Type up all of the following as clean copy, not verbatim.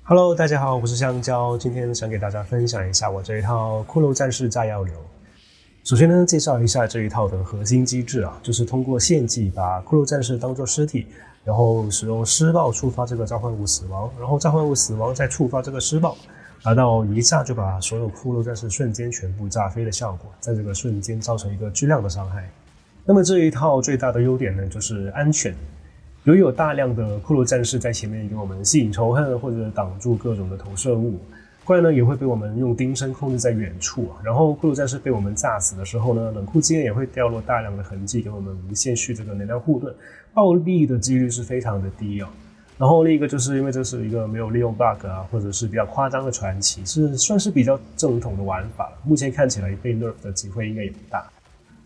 Hello，大家好，我是香蕉，今天想给大家分享一下我这一套骷髅战士炸药流。首先呢，介绍一下这一套的核心机制就是通过献祭把骷髅战士当作尸体，然后使用施暴触发这个召唤物死亡，然后召唤物死亡再触发这个施暴，达到一炸就把所有骷髅战士瞬间全部炸飞的效果，在这个瞬间造成一个巨量的伤害。那么这一套最大的优点呢，就是安全。由于有大量的骷髅战士在前面给我们吸引仇恨或者挡住各种的投射物，怪呢也会被我们用丁身控制在远处然后骷髅战士被我们炸死的时候呢，冷库之间也会掉落大量的痕迹给我们无限续这个能量护盾，暴毙的几率是非常的低然后另一个就是因为这是一个没有利用 bug或者是比较夸张的传奇，是算是比较正统的玩法了，目前看起来被 nerf 的机会应该也不大。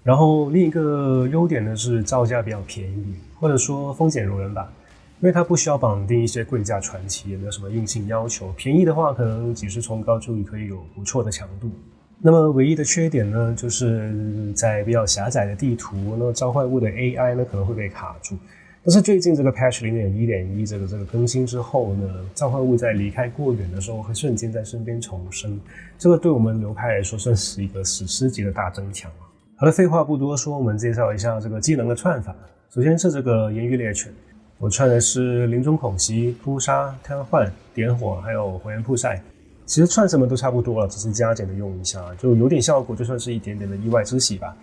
然后另一个优点呢是造价比较便宜，或者说风险容忍吧，因为它不需要绑定一些贵价传奇，也没有什么硬性要求，便宜的话可能几十重高注也可以有不错的强度。那么唯一的缺点呢，就是在比较狭窄的地图，那召唤物的 AI 呢可能会被卡住。但是最近这个 patch 0.1.1 这个更新之后呢，召唤物在离开过远的时候会瞬间在身边重生，这个对我们流派来说算是一个史诗级的大增强。好的，废话不多说，我们介绍一下这个技能的串法。首先是这个盐狱猎犬，我串的是临终恐袭、扑杀、瘫痪、点火，还有火焰曝晒。其实串什么都差不多了，只是加减的用一下，就有点效果，就算是一点点的意外之喜吧。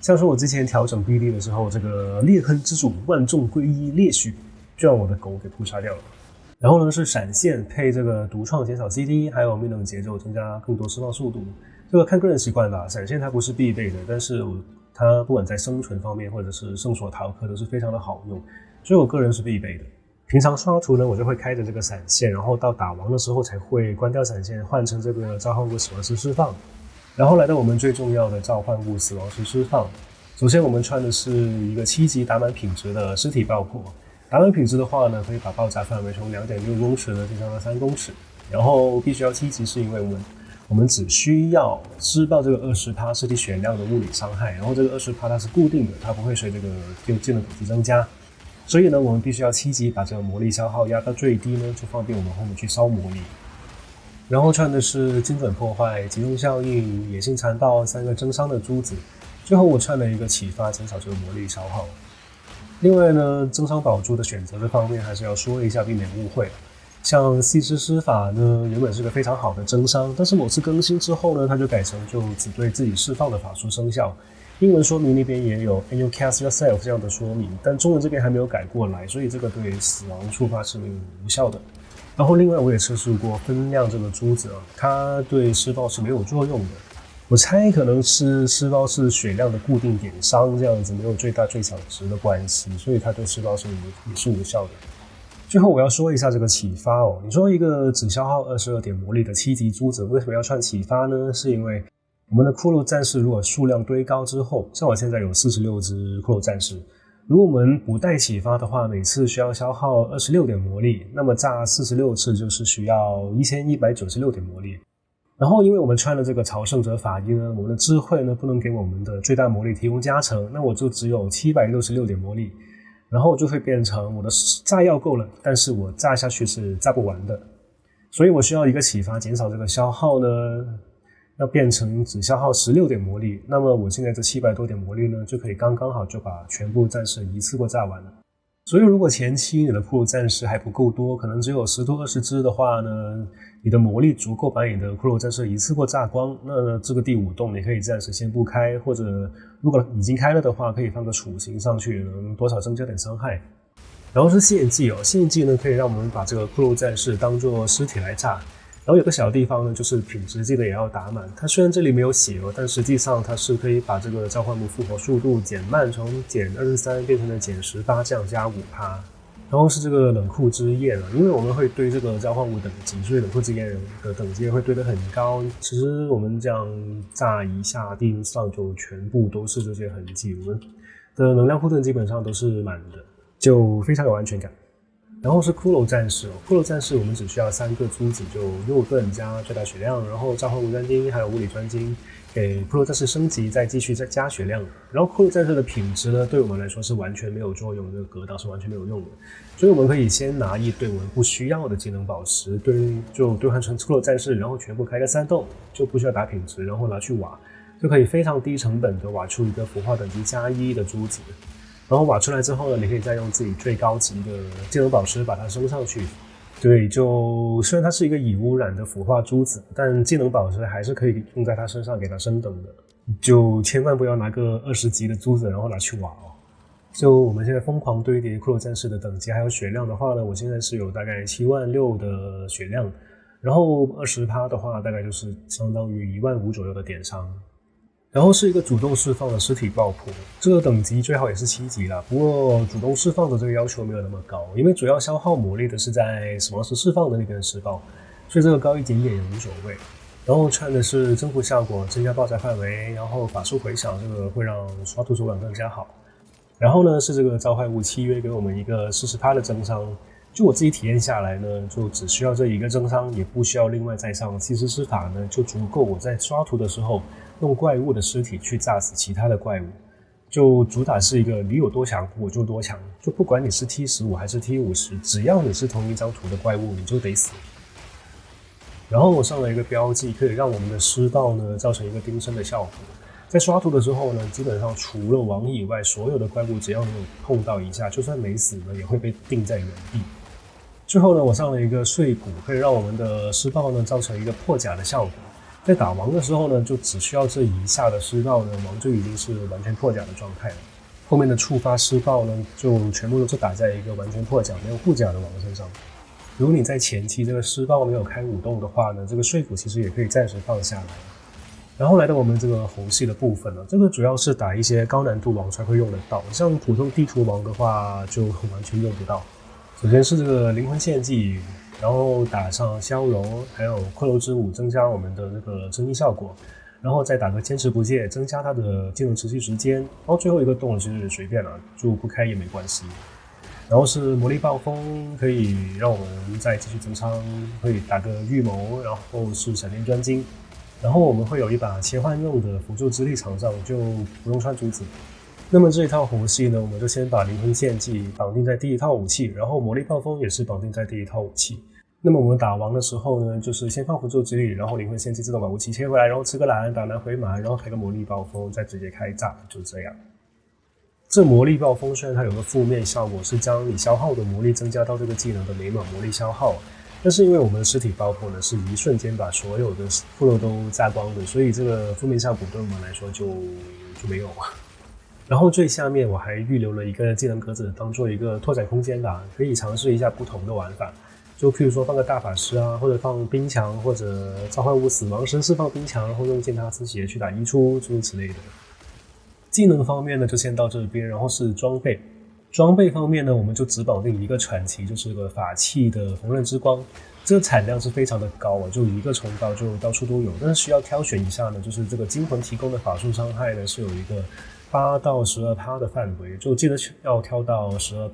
像说我之前调整比例的时候，这个裂痕之主万众归一烈血就让我的狗给扑杀掉了。然后呢是闪现配这个独创减少 CD， 还有命令节奏增加更多施暴速度。这个看个人习惯吧，闪现它不是必备的，但是它不管在生存方面或者是圣所逃课都是非常的好用，所以我个人是必备的。平常刷图呢，我就会开着这个闪现，然后到打王的时候才会关掉闪现，换成这个召唤物死亡时释放。然后来到我们最重要的召唤物死亡时释放。首先我们穿的是一个7级打满品质的尸体爆破，打满品质的话呢，可以把爆炸范围从 2.6 公尺呢提升到3公尺，然后必须要7级是因为我们只需要施暴这个 20% 尸体血量的物理伤害，然后这个 20% 它是固定的，它不会随这个技能等级增加，所以呢我们必须要7级把这个魔力消耗压到最低呢，就方便我们后面去烧魔力。然后穿的是精准破坏、集中效应、野性残暴3个增伤的珠子，最后我穿了一个启发，减少这个魔力消耗。另外呢，增伤宝珠的选择这方面还是要说一下，避免误会。像细之施法呢，原本是个非常好的增伤，但是某次更新之后呢，它就改成就只对自己释放的法术生效。英文说明那边也有 and you cast yourself 这样的说明，但中文这边还没有改过来，所以这个对死亡触发是无效的。然后另外我也测试过分量这个珠子它对施暴是没有作用的。我猜可能是施暴是血量的固定点伤这样子，没有最大最小值的关系，所以它对施暴是也是无效的。最后我要说一下这个启发你说一个只消耗22点魔力的7级珠子为什么要串启发呢？是因为我们的骷髅战士如果数量堆高之后，像我现在有46只骷髅战士，如果我们不带启发的话，每次需要消耗26点魔力，那么炸46次就是需要1196点魔力。然后因为我们穿了这个朝圣者法衣呢，我们的智慧呢不能给我们的最大魔力提供加成，那我就只有766点魔力，然后就会变成我的炸药够了，但是我炸下去是炸不完的，所以我需要一个启发减少这个消耗呢，要变成只消耗16点魔力，那么我现在这700多点魔力呢，就可以刚刚好就把全部战士一次过炸完了。所以如果前期你的骷髅战士还不够多，可能只有10多20只的话呢，你的魔力足够把你的骷髅战士一次过炸光，那这个第5洞你可以暂时先不开，或者如果已经开了的话，可以放个处刑上去，能多少增加点伤害。然后是献祭献祭呢可以让我们把这个骷髅战士当作尸体来炸。然后有个小地方呢，就是品质记得也要打满。它虽然这里没有写但实际上它是可以把这个召唤物复活速度减慢，从减23变成了减18，这样加5%。然后是这个冷库之焰因为我们会堆这个召唤物等级，所以冷库之焰的等级会堆得很高。其实我们这样炸一下，地图上就全部都是这些痕迹，我们的能量护盾基本上都是满的，就非常有安全感。然后是骷髅战士骷髅战士我们只需要3个珠子，就右盾加最大血量，然后召唤物专精还有物理专精，给骷髅战士升级，再继续再加血量。然后骷髅战士的品质呢，对我们来说是完全没有作用的，这个格挡是完全没有用的。所以我们可以先拿一堆我们不需要的技能宝石就兑换成骷髅战士，然后全部开个3洞，就不需要打品质，然后拿去挖，就可以非常低成本的挖出一个腐化等级加1的珠子。然后挖出来之后呢，你可以再用自己最高级的技能宝石把它升上去。对，就虽然它是一个已污染的腐化珠子，但技能宝石还是可以用在它身上给它升等的。就千万不要拿个20级的珠子然后拿去挖哦。就我们现在疯狂堆叠骷髅战士的等级还有血量的话呢，我现在是有大概76000的血量，然后20%的话大概就是相当于15000左右的点伤。然后是一个主动释放的尸体爆破，这个等级最好也是7级啦，不过主动释放的这个要求没有那么高，因为主要消耗魔力的是在死亡时释放的那边施暴，所以这个高一点点也无所谓。然后穿的是征服效果，增加爆炸范围，然后法术回响，这个会让刷图手感更加好。然后呢是这个召唤物契约给我们一个40%的增伤，就我自己体验下来呢，就只需要这一个增伤，也不需要另外再上祭司之法呢，就足够我在刷图的时候用怪物的尸体去炸死其他的怪物。就主打是一个你有多强我就多强，就不管你是 T15 还是 T50， 只要你是同一张图的怪物你就得死。然后我上了一个标记，可以让我们的施暴呢造成一个钉身的效果。在刷图的时候呢，基本上除了王以外，所有的怪物只要你有碰到一下，就算没死呢，也会被钉在原地。最后呢，我上了一个碎骨，可以让我们的施暴呢造成一个破甲的效果。在打王的时候呢，就只需要这一下的施暴呢，王就已经是完全破甲的状态了。后面的触发施暴呢，就全部都是打在一个完全破甲没有护甲的王身上。如果你在前期这个施暴没有开5洞的话呢，这个碎骨其实也可以暂时放下来。然后来到我们这个猴系的部分了，这个主要是打一些高难度王才会用得到，像普通地图王的话就完全用不到。首先是这个灵魂献祭，然后打上消融，还有骷髅之舞增加我们的那个增益效果，然后再打个坚持不懈，增加它的技能持续时间，然后最后一个洞就是随便了，就不开也没关系。然后是魔力暴风，可以让我们再继续增伤，可以打个预谋，然后是闪电专精，然后我们会有一把切换用的辅助之力场上，就不用穿珠子。那么这一套猴系呢，我们就先把灵魂献祭绑定在第一套武器，然后魔力暴风也是绑定在第一套武器。那么我们打王的时候呢，就是先放辅助之力，然后灵魂献祭自动把武器切回来，然后吃个蓝打蓝回满，然后开个魔力暴风，再直接开炸，就这样。这魔力暴风虽然它有个负面效果，是将你消耗的魔力增加到这个技能的每秒魔力消耗，但是因为我们的尸体爆破呢是一瞬间把所有的骷髅都炸光的，所以这个负面效果对我们来说就没有。然后最下面我还预留了一个技能格子，当做一个拓展空间吧，可以尝试一下不同的玩法。就譬如说放个大法师啊，或者放冰墙，或者召唤物死亡时释放冰墙，然后用践踏之血去打移出，诸如此类的。技能方面呢，就先到这边，然后是装备。装备方面呢，我们就只绑定一个传奇，就是个法器的缝纫之光，这个产量是非常的高啊，就一个冲高就到处都有。但是需要挑选一下呢，就是这个精魂提供的法术伤害呢是有一个8到12%的范围，就记得要挑到12%。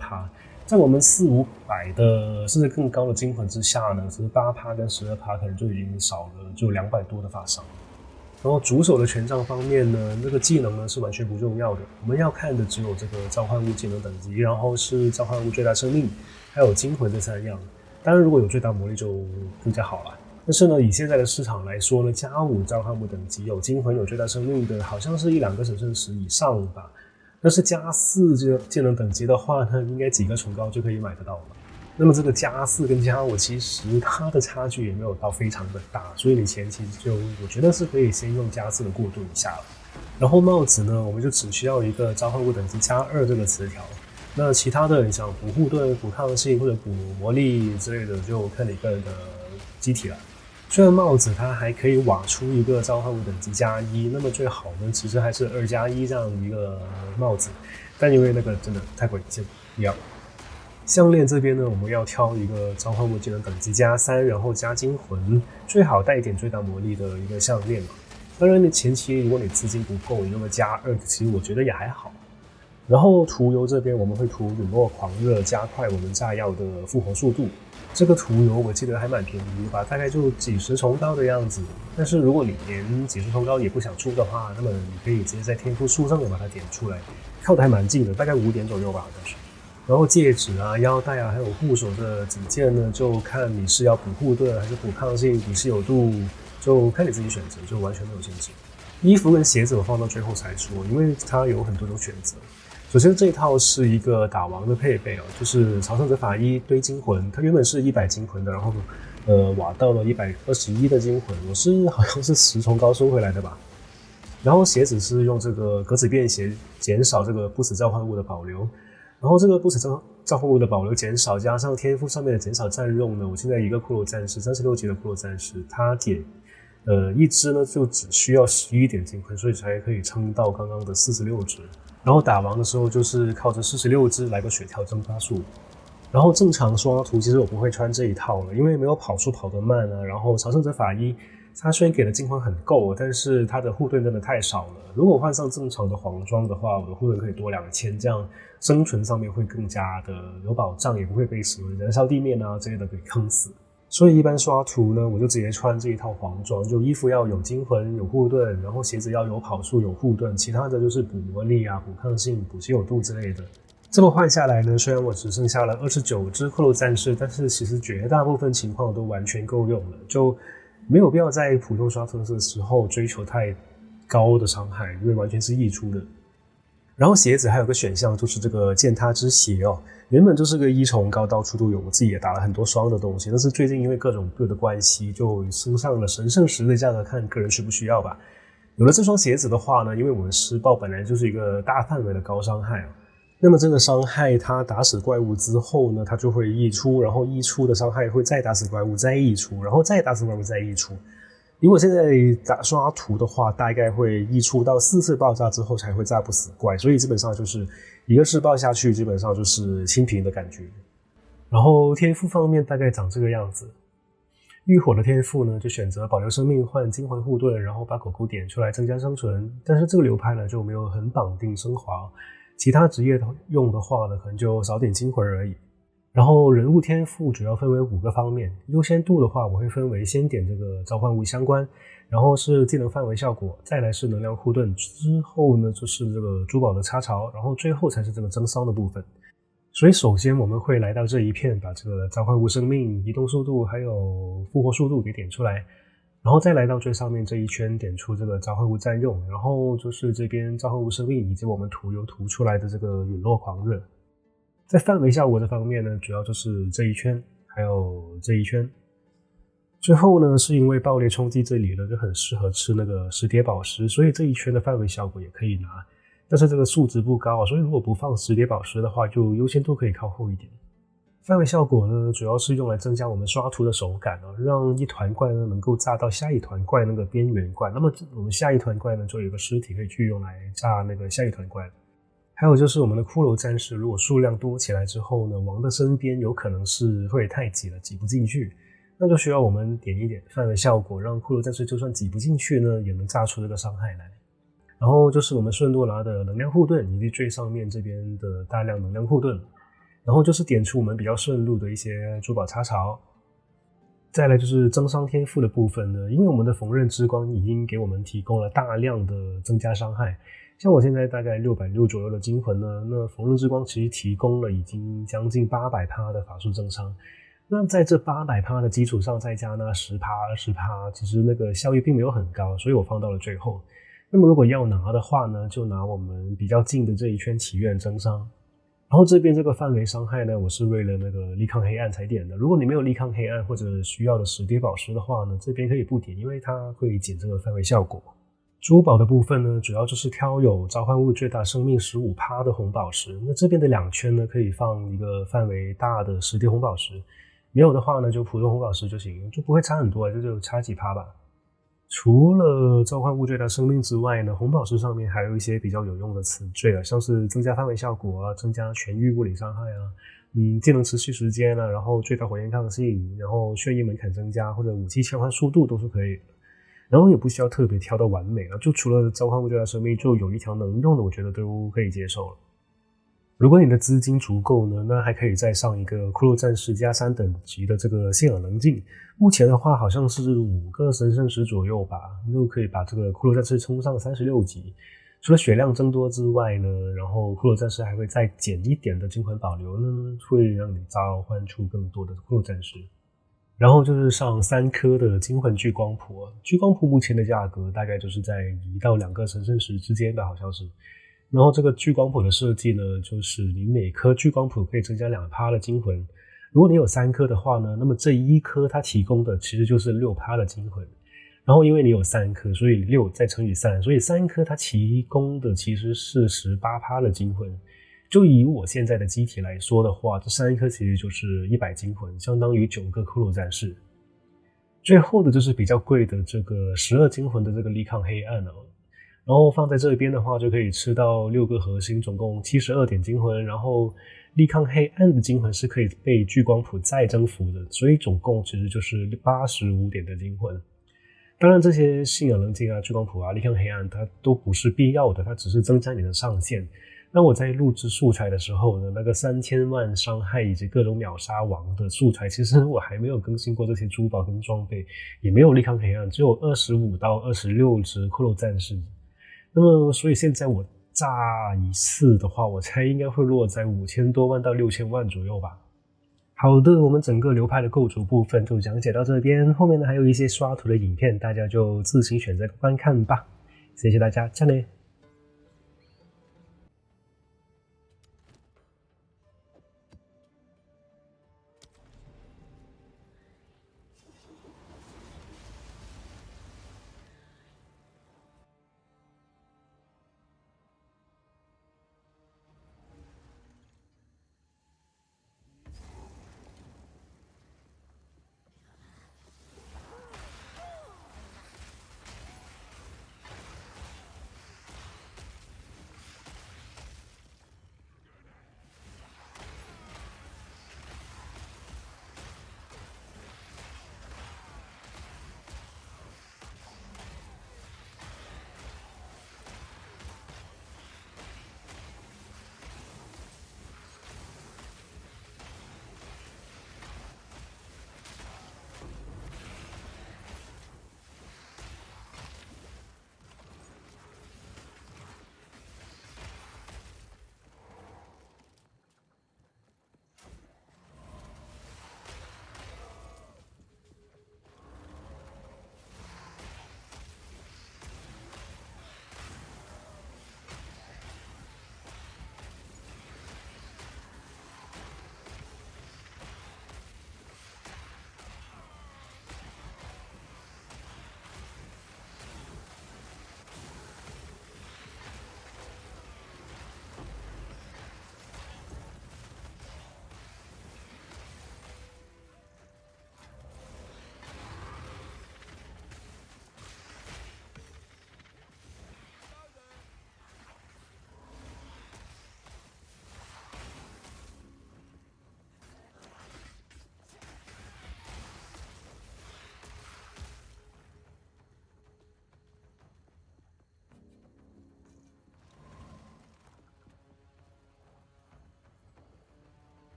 在我们400-500的甚至更高的精魂之下呢，其实8%跟12%可能就已经少了，就200多的法伤。然后主手的权杖方面呢，那个技能呢是完全不重要的，我们要看的只有这个召唤物技能等级，然后是召唤物最大生命，还有精魂这3样。当然如果有最大魔力就更加好了。但是呢，以现在的市场来说呢，加5召唤物等级有精魂有最大生命的，好像是1-2个神圣石以上吧。但是加4这个技能等级的话呢，应该几个崇高就可以买得到了。那么这个加4跟加5其实它的差距也没有到非常的大，所以你前期就我觉得是可以先用加4的过渡一下了。然后帽子呢，我们就只需要一个召唤物等级加2这个词条。那其他的你想补护盾、补抗性或者补魔力之类的，就看你个人的机体了。虽然帽子它还可以挖出一个召唤物等级加1，那么最好呢其实还是2+1这样一个帽子，但因为那个真的太贵，先不要。项链这边呢，我们要挑一个召唤物技能等级加3，然后加精魂，最好带一点最大魔力的一个项链嘛。当然你前期如果你资金不够，你用个加2，其实我觉得也还好。然后涂油这边我们会涂陨落狂热，加快我们炸药的复活速度。这个涂油我记得还蛮便宜的吧，大概就几十重刀的样子。但是如果你连几十重刀也不想出的话，那么你可以直接在天赋树上面把它点出来，靠得还蛮近的，大概5点左右吧，好像是。然后戒指啊、腰带啊，还有护手这几件呢，就看你是要补护盾还是补抗性、补稀有度，就看你自己选择，就完全没有限制。衣服跟鞋子我放到最后才说，因为它有很多种选择。首先这一套是一个打王的配备就是朝圣者法衣堆金魂，它原本是100金魂的，然后瓦到了121的金魂，我是好像是10重高收回来的吧。然后鞋子是用这个格子便鞋减少这个不死召唤物的保留，然后这个不死召唤物的保留减少，加上天赋上面的减少占用呢，我现在一个骷髅战士36级的骷髅战士，他点一只呢就只需要11点金魂，所以才可以撑到刚刚的46只。然后打王的时候就是靠着46只来个血条蒸发术。然后正常刷图其实我不会穿这一套了，因为没有跑速跑得慢啊。然后朝圣者法衣它虽然给的金魂很够，但是它的护盾真的太少了。如果换上正常的黄装的话，我的护盾可以多2000，这样生存上面会更加的有保障，也不会被什么燃烧地面啊之类的给坑死。所以一般刷图呢，我就直接穿这一套黄装，就衣服要有金魂、有护盾，然后鞋子要有跑速、有护盾，其他的就是补魔力啊、补抗性、补稀有度之类的。这么换下来呢，虽然我只剩下了29只骷髅战士，但是其实绝大部分情况都完全够用了，就没有必要在普通刷特色的时候追求太高的伤害，因为完全是溢出的。然后鞋子还有个选项就是这个践踏之鞋原本就是个1重高，到处都有，我自己也打了很多双的东西，但是最近因为各种build的关系，就升上了神圣10的价格，看个人需不需要吧。有了这双鞋子的话呢，因为我们施暴本来就是一个大范围的高伤害那么这个伤害它打死怪物之后呢，它就会溢出，然后溢出的伤害会再打死怪物再溢出，然后再打死怪物再溢出。如果现在刷图的话，大概会溢出到4次爆炸之后才会炸不死怪，所以基本上就是一个试爆下去，基本上就是清屏的感觉。然后天赋方面大概长这个样子。浴火的天赋呢，就选择保留生命换金魂护盾，然后把狗狗点出来增加生存，但是这个流派呢就没有很绑定升华，其他职业用的话呢，可能就少点金魂而已。然后人物天赋主要分为5个方面，优先度的话我会分为先点这个召唤物相关，然后是技能范围效果，再来是能量护盾，之后呢就是这个珠宝的插槽，然后最后才是这个增伤的部分。所以首先我们会来到这一片，把这个召唤物生命、移动速度还有复活速度给点出来，然后再来到最上面这一圈点出这个召唤物占用，然后就是这边召唤物生命以及我们涂油涂出来的这个陨落狂热。在范围效果这方面呢，主要就是这一圈还有这一圈。最后呢，是因为爆裂冲击这里呢就很适合吃那个石叠宝石，所以这一圈的范围效果也可以拿，但是这个数值不高，所以如果不放石叠宝石的话，就优先度可以靠后一点。范围效果呢，主要是用来增加我们刷图的手感让一团怪呢能够炸到下一团怪那个边缘怪，那么我们下一团怪呢就有一个尸体可以去用来炸那个下一团怪。还有就是我们的骷髅战士如果数量多起来之后呢，王的身边有可能是会太挤了，挤不进去，那就需要我们点一点范围效果，让骷髅战士就算挤不进去呢，也能炸出这个伤害来。然后就是我们顺路拿的能量护盾，以及最上面这边的大量能量护盾，然后就是点出我们比较顺路的一些珠宝插槽。再来就是增伤天赋的部分呢，因为我们的缝纫之光已经给我们提供了大量的增加伤害，像我现在大概660左右的金魂呢，那缝纫之光其实提供了已经将近 800% 的法术增伤。那在这 800% 的基础上再加那 10%、20%， 其实那个效益并没有很高，所以我放到了最后。那么如果要拿的话呢，就拿我们比较近的这一圈祈愿增伤。然后这边这个范围伤害呢，我是为了那个力抗黑暗才点的。如果你没有力抗黑暗或者需要的石叠宝石的话呢，这边可以不点，因为它会减这个范围效果。珠宝的部分呢，主要就是挑有召唤物最大生命 15% 的红宝石。那这边的2圈呢，可以放一个范围大的石叠红宝石，没有的话呢，就普通红宝石就行，就不会差很多，就差几趴吧。除了召唤物最大生命之外呢，红宝石上面还有一些比较有用的词缀像是增加范围效果增加全域物理伤害技能持续时间然后最大火焰抗性，然后血液门槛增加或者武器切换速度都是可以的。然后也不需要特别挑到完美就除了召唤物最大生命，就有一条能用的，我觉得都可以接受了。如果你的资金足够呢，那还可以再上一个骷髅战士加3等级的这个信仰棱镜。目前的话好像是5个神圣石左右吧，就可以把这个骷髅战士冲上36级。除了血量增多之外呢，然后骷髅战士还会再减一点的金魂保留呢，会让你召唤出更多的骷髅战士。然后就是上3颗的金魂聚光谱，聚光谱目前的价格大概就是在1到2个神圣石之间的，好像是。然后这个聚光谱的设计呢，就是你每颗聚光谱可以增加2%的金魂。如果你有3颗的话呢，那么这一颗它提供的其实就是6%的金魂。然后因为你有3颗，所以6再乘以3，所以3颗它提供的其实是18%的金魂。就以我现在的机体来说的话，这3颗其实就是100金魂，相当于9个骷髅战士。最后的就是比较贵的这个12金魂的这个力抗黑暗然后放在这边的话就可以吃到6个核心，总共72点金魂，然后力抗黑暗的金魂是可以被聚光谱再征服的，所以总共其实就是85点的金魂。当然这些信仰棱镜啊、聚光谱啊、力抗黑暗它都不是必要的，它只是增加你的上限。那我在录制素材的时候呢，那个3000万伤害以及各种秒杀王的素材，其实我还没有更新过这些珠宝跟装备，也没有力抗黑暗，只有25到26只骷髅战士。那么所以现在我炸一次的话，我猜应该会落在5000多万到6000万左右吧。好的，我们整个流派的构筑部分就讲解到这边，后面呢还有一些刷图的影片，大家就自行选择观看吧。谢谢大家，再见。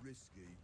Risky.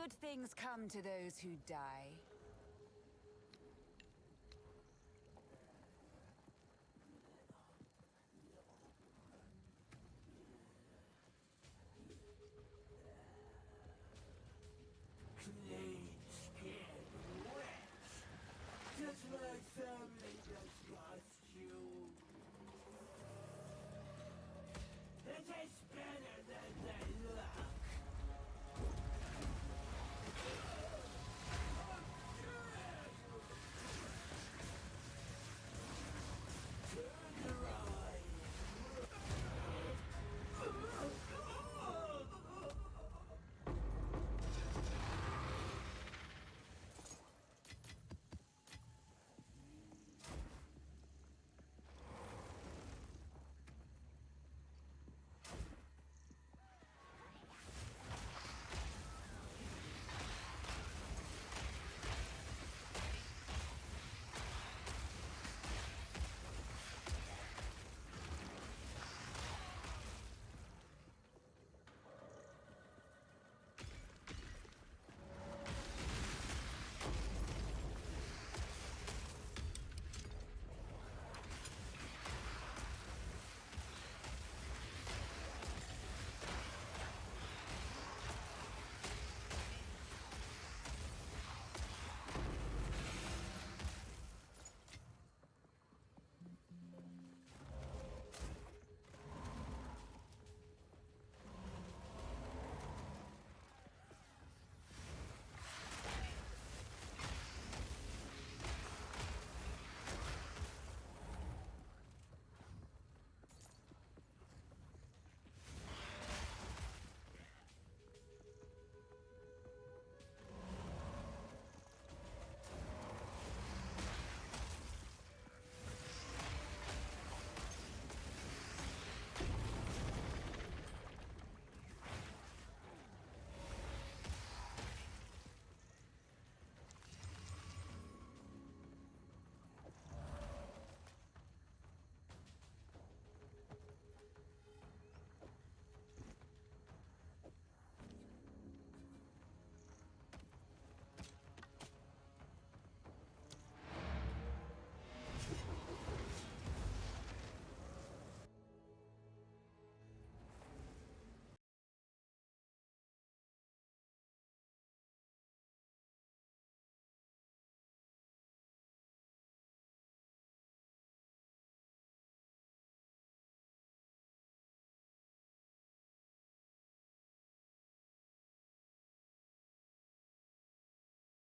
Good things come to those who die.